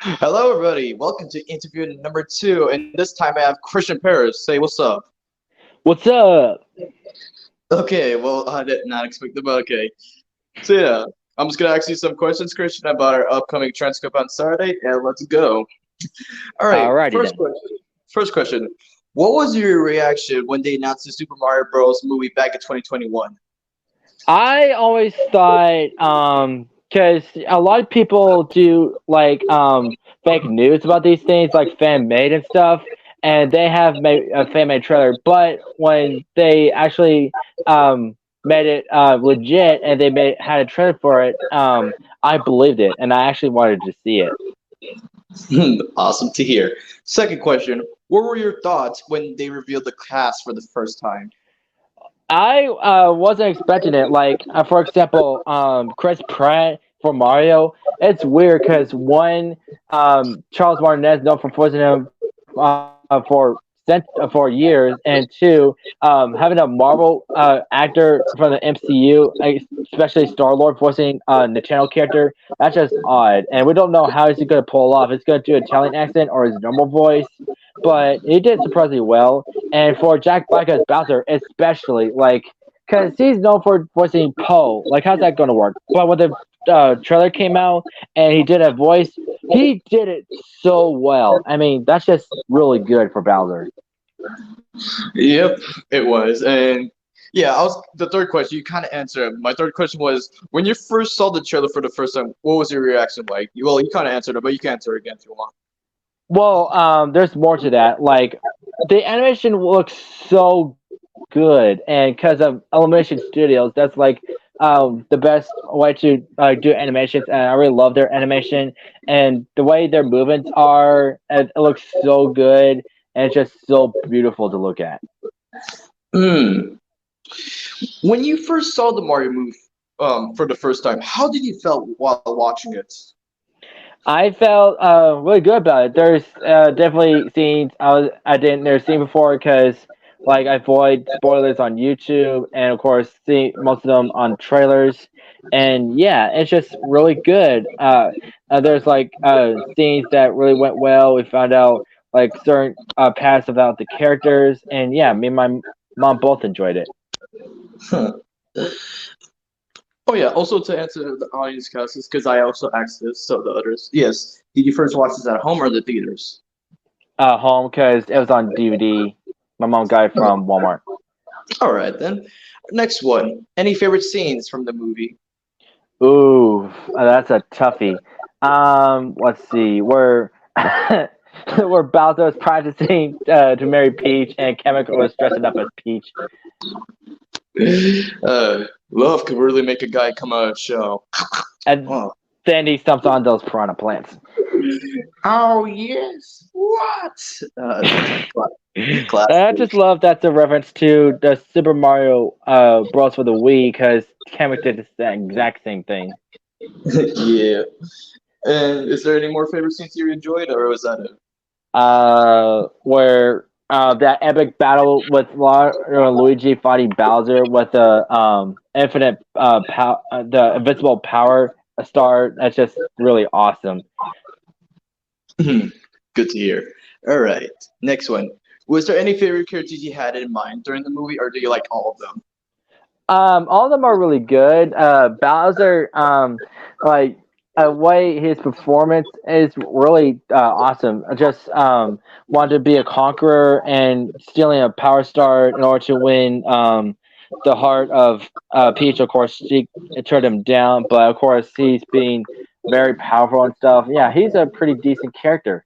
Hello, everybody. Welcome to interview number two. And this time I have Christian Parrish. Say what's up. What's up? Okay, well, I did not expect that, but okay. So, yeah, I'm just going to ask you some questions, Christian, about our upcoming transcript on Saturday, and let's go. All right, Alrighty first then. question. First question. What was your reaction when they announced the Super Mario Bros. Movie back in 2021? I always thought, because a lot of people do like fake news about these things, like fan made and stuff, and they have made a fan made trailer. But when they actually made it legit and they made had a trailer for it, I believed it and I actually wanted to see it. Awesome to hear. Second question. What were your thoughts when they revealed the cast for the first time? I wasn't expecting it. Like, for example, Chris Pratt for Mario. It's weird because one, Charles Martinet is known for voicing him for years, and two, having a Marvel actor from the MCU, especially Star Lord, voicing the channel character. That's just odd, and we don't know how he's going to pull off. Is going to do an Italian accent or his normal voice, but he did surprisingly well. And for Jack Black as Bowser, especially, like, because he's known for voicing Poe. Like, how's that going to work? But when the trailer came out and he did a voice, he did it so well. I mean, that's just really good for Bowser. Yep, it was. And yeah, I was the third question. You kind of answered it. My third question was when you first saw the trailer for the first time, what was your reaction like? Well, you kind of answered it, but you can answer it again if you want. Well, there's more to that. Like, the animation looks so good, and because of Animation Studios, that's like the best way to do animations, and I really love their animation and the way their movements are. It looks so good, and it's just so beautiful to look at. Hmm. When you first saw the Mario movie for the first time, how did you felt while watching it? I felt really good about it. There's definitely scenes I didn't never seen before because like I avoid spoilers on YouTube and of course see most of them on trailers. And yeah, it's just really good. There's like scenes that really went well. We found out like certain paths about the characters, and yeah, me and my mom both enjoyed it. Huh. Oh yeah. Also to answer the audience questions, because I also asked this, so the others. Yes. Did you first watch this at home or the theaters? Home because it was on DVD. My mom got it from Walmart. All right then. Next one. Any favorite scenes from the movie? Ooh, that's a toughie. Let's see. We're where Bowser was practicing to marry Peach, and Chemical was dressing up as Peach. Love could really make a guy come out of show. And Oh. then he stumps on those piranha plants. Oh yes. What? I Classic. just love that's a reference to the Super Mario Bros. For the Wii, because Kamek did the exact same thing. Yeah. And is there any more favorite scenes you enjoyed, or was that it? Where that epic battle with Luigi fighting Bowser with the infinite the invincible power star. That's just really awesome. Good to hear. All right. Next one. Was there any favorite characters you had in mind during the movie, or do you like all of them? All of them are really good. Bowser, like way his performance is really awesome. I just wanted to be a conqueror and stealing a power star in order to win the heart of Peach. Of course, she turned him down, but of course he's being very powerful and stuff. Yeah, he's a pretty decent character.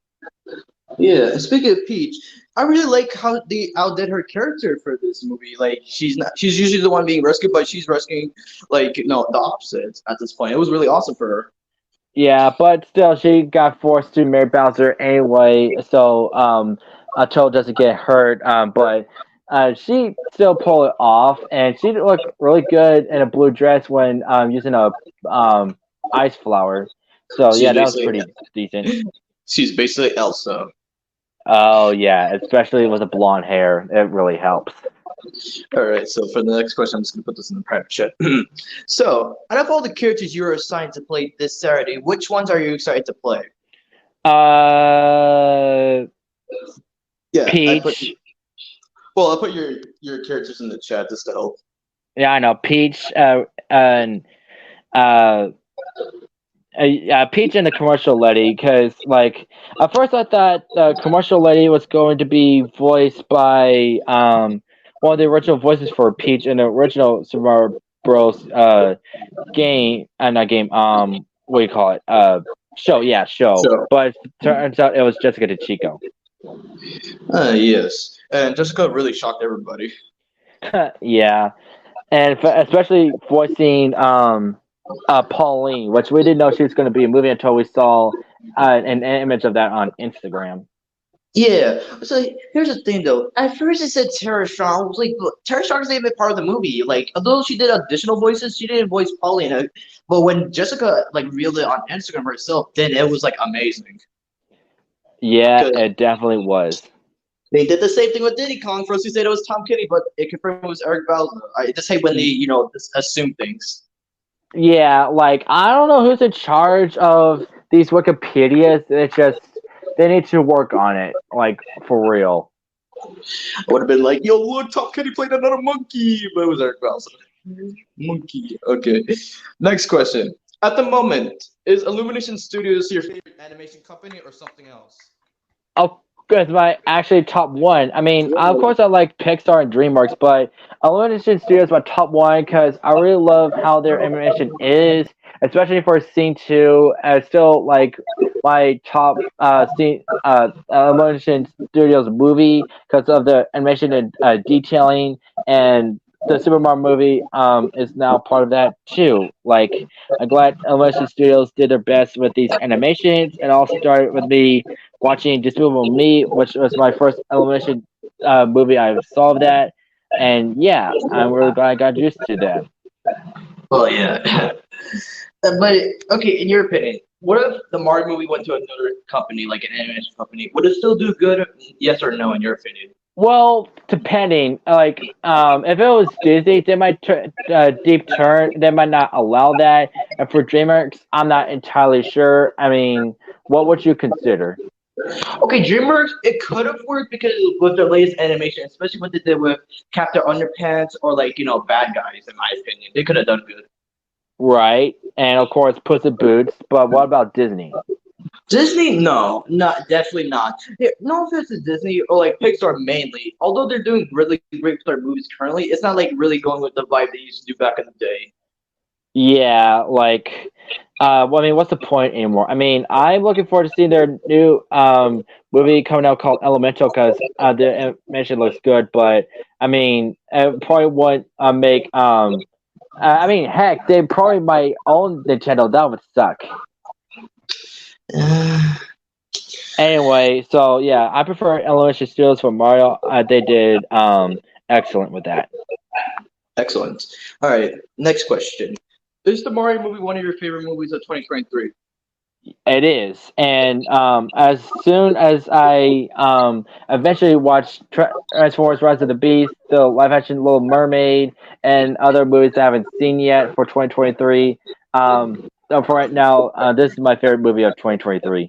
Yeah. And speaking of Peach, I really like how they outdid her character for this movie. Like she's not. She's usually the one being rescued, but she's rescuing like the opposite at this point. It was really awesome for her. Yeah, but still, she got forced to marry Bowser anyway, so Toad doesn't get hurt. But she still pulled it off, and she looked really good in a blue dress when using a um, ice flower. So She's yeah, that was basically pretty decent. she's basically Elsa. Oh yeah, especially with the blonde hair, it really helps. All right, so for the next question, I'm just gonna put this in the private chat. So, out of all the characters you are assigned to play this Saturday, which ones are you excited to play? Uh, Yeah, Peach. I put your characters in the chat just to help. Yeah, I know Peach. And uh, Peach and the commercial lady. Because like at first I thought the commercial lady was going to be voiced by one of the original voices for Peach in the original Super Mario Bros. Game. Not game. What do you call it? Show. Yeah, show. So, But it turns out it was Jessica DeChico. yes, and Jessica really shocked everybody. Yeah, and especially voicing Pauline, which we didn't know she was going to be a movie until we saw an image of that on Instagram. Yeah. So here's the thing, though. At first, it said Tara Strong. I was like, look, Tara Strong's not even part of the movie. Like, although she did additional voices, she didn't voice Paulina. But when Jessica like revealed it on Instagram herself, then it was like amazing. Yeah, Because it definitely was. they did the same thing with Diddy Kong. First, we said it was Tom Kenny, but it confirmed it was Eric Bauza. I just hate when they, just assume things. Yeah, like I don't know who's in charge of these Wikipedias. It's just they need to work on it, like for real. I would have been like, yo, look, Tom Kenny played another monkey. But it was Eric Bauza. Monkey. Okay. Next question. At the moment, is Illumination Studios your favorite animation company or something else? Oh, that's my actually top one. I mean, of course, I like Pixar and DreamWorks, but Illumination Studios is my top one because I really love how their animation is, especially for Scene Two. It's still like my top scene Illumination Studios movie because of the animation and detailing, and the Super Mario movie is now part of that too. Like, I'm glad Illumination Studios did their best with these animations. It all started with me watching Despicable Me, which was my first animation movie I saw of that. And yeah, I'm really glad I got used to that. Oh yeah. But okay, in your opinion, what if the Mario movie went to another company, like an animation company? Would it still do good? Yes or no, in your opinion? Well, depending, like, if it was Disney, they might deep turn. They might not allow that. And for DreamWorks, I'm not entirely sure. I mean, what would you consider? Okay, DreamWorks, it could have worked because with their latest animation, especially what they did with Captain Underpants or like Bad Guys, in my opinion, they could have done good. Right, and of course, Puss in Boots. But what about Disney? Disney, no, not definitely not. Yeah, no offense to Disney or like Pixar mainly. Although they're doing really great with their movies currently, it's not like really going with the vibe they used to do back in the day. Yeah, like, well, I mean, what's the point anymore? I mean, I'm looking forward to seeing their new movie coming out called Elemental because the animation looks good. But I mean, it probably won't make I mean, heck, they probably might own Nintendo. That would suck. Anyway, so yeah, I prefer Illumination Studios for Mario. They did excellent with that. Excellent. All right, next question. Is the Mario movie one of your favorite movies of 2023? It is, and as soon as I eventually watched Transformers: Rise of the Beast, the live-action Little Mermaid, and other movies I haven't seen yet for 2023, so for right now, this is my favorite movie of 2023.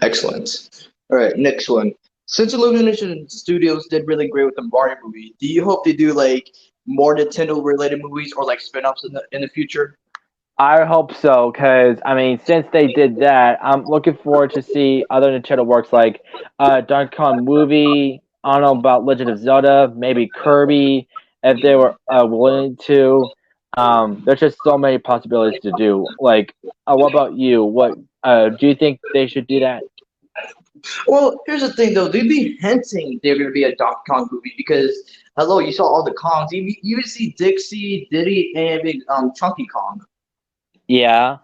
Excellent. All right, next one. Since Illumination Studios did really great with the Mario movie, do you hope they do like more Nintendo related movies or like spin-offs in the future? I hope so, because I mean, since they did that, I'm looking forward to see other Nintendo works like Donkey Kong movie. I don't know about Legend of Zelda, maybe Kirby, if they were willing to. There's just so many possibilities to do. Like, what about you? What do you think they should do that? Well, here's the thing though, they'd be hinting they're gonna be a Donkey Kong movie because hello, you saw all the Kongs. You even see Dixie, Diddy, and big Chunky Kong. Yeah,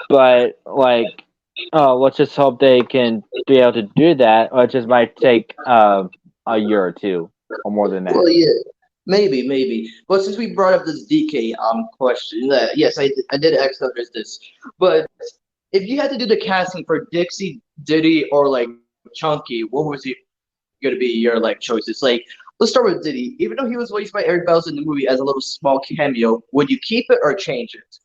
but like, let's just hope they can be able to do that. Or it just might take a year or two, or more than that. Well, yeah, maybe. But since we brought up this DK question, yes, I did ask others this. But if you had to do the casting for Dixie, Diddy, or like Chunky, what was gonna be your like choices? Like, let's start with Diddy. Even though he was voiced by Eric Bells in the movie as a little small cameo, would you keep it or change it?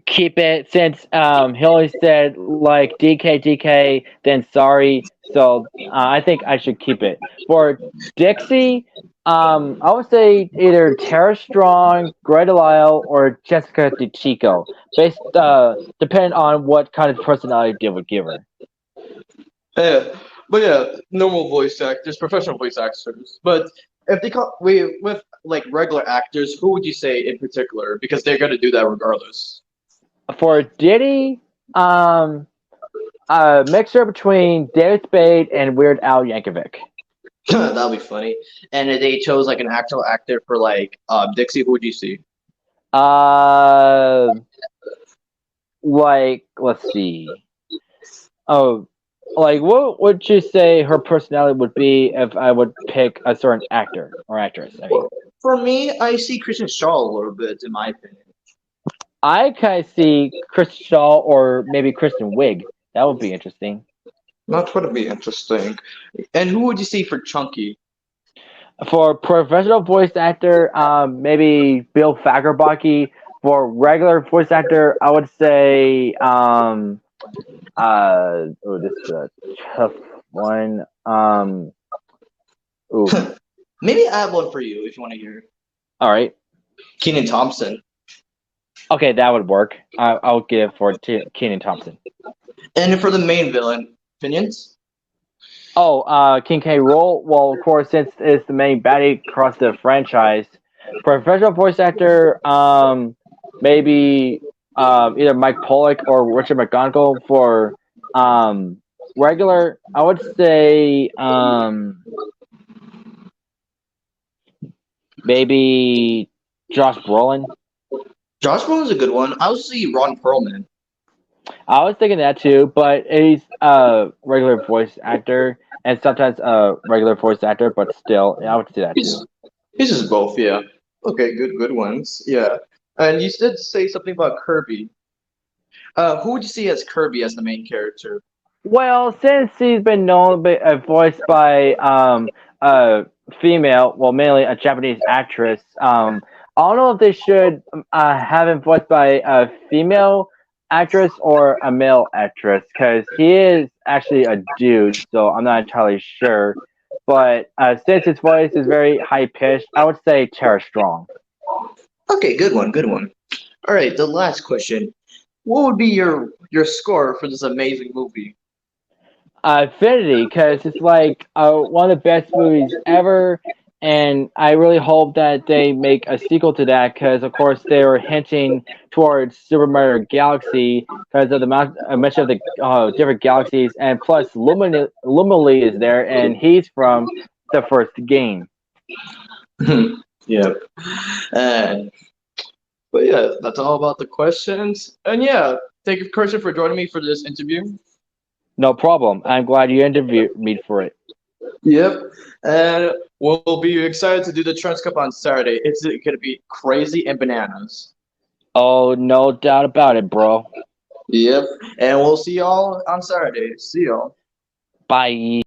keep it since he only said like DK, then sorry. So I think I should keep it. For Dixie, I would say either Tara Strong, Greta Lyle, or Jessica DeChico, based depending on what kind of personality they would give her. Yeah, but yeah, normal voice actors, professional voice actors. But if they call we with like regular actors, who would you say in particular? Because they're gonna do that regardless. For Diddy, um, a mixture between David Spade and Weird Al Yankovic. That'll be funny. And if they chose like an actual actor for like Dixie, who would you see? Uh, like let's see. Oh, like what would you say her personality would be if I would pick a certain actor or actress? I mean, For me, I see Christian Shaw a little bit, in my opinion. I kind of see Chris Shaw or maybe Kristen Wiig. That would be interesting. That would be interesting. And who would you see for Chunky? For professional voice actor, maybe Bill Fagerbaki. For regular voice actor, I would say, oh, this is a tough one. Ooh, Maybe I have one for you if you want to hear. all right. Keenan Thompson. Okay, that would work. I'll give for Kenan Thompson. And for the main villain, opinions? Oh, King K. Rool. Well, of course, since it's the main baddie across the franchise, professional voice actor, maybe either Mike Pollock or Richard McGonagall. For regular, I would say maybe Josh Brolin. Josh Brolin's a good one. I would see Ron Perlman. I was thinking that too, but he's a regular voice actor and sometimes a regular voice actor, but still, I would say that too. He's he's just both, yeah. Okay, good ones. Yeah. And you did say something about Kirby. Who would you see as Kirby as the main character? Well, since he's been known voiced by a female, well, mainly a Japanese actress, I don't know if they should have him voiced by a female actress or a male actress, because he is actually a dude, so I'm not entirely sure. But since his voice is very high pitched, I would say Tara Strong. Okay, good one. All right, the last question. What would be your score for this amazing movie? Infinity, because it's like one of the best movies ever, and I really hope that they make a sequel to that, because of course they were hinting towards Super Mario Galaxy because of the mention of the different galaxies, and plus Lumily is there, and he's from the first game. Yeah. And but yeah, that's all about the questions. And yeah, thank you, Christian, for joining me for this interview. No problem. I'm glad you interviewed me for it. Yep. And we'll be excited to do the Transcript on Saturday. It's gonna be crazy and bananas. Oh, no doubt about it, bro. Yep. And we'll see y'all on Saturday. See y'all. Bye.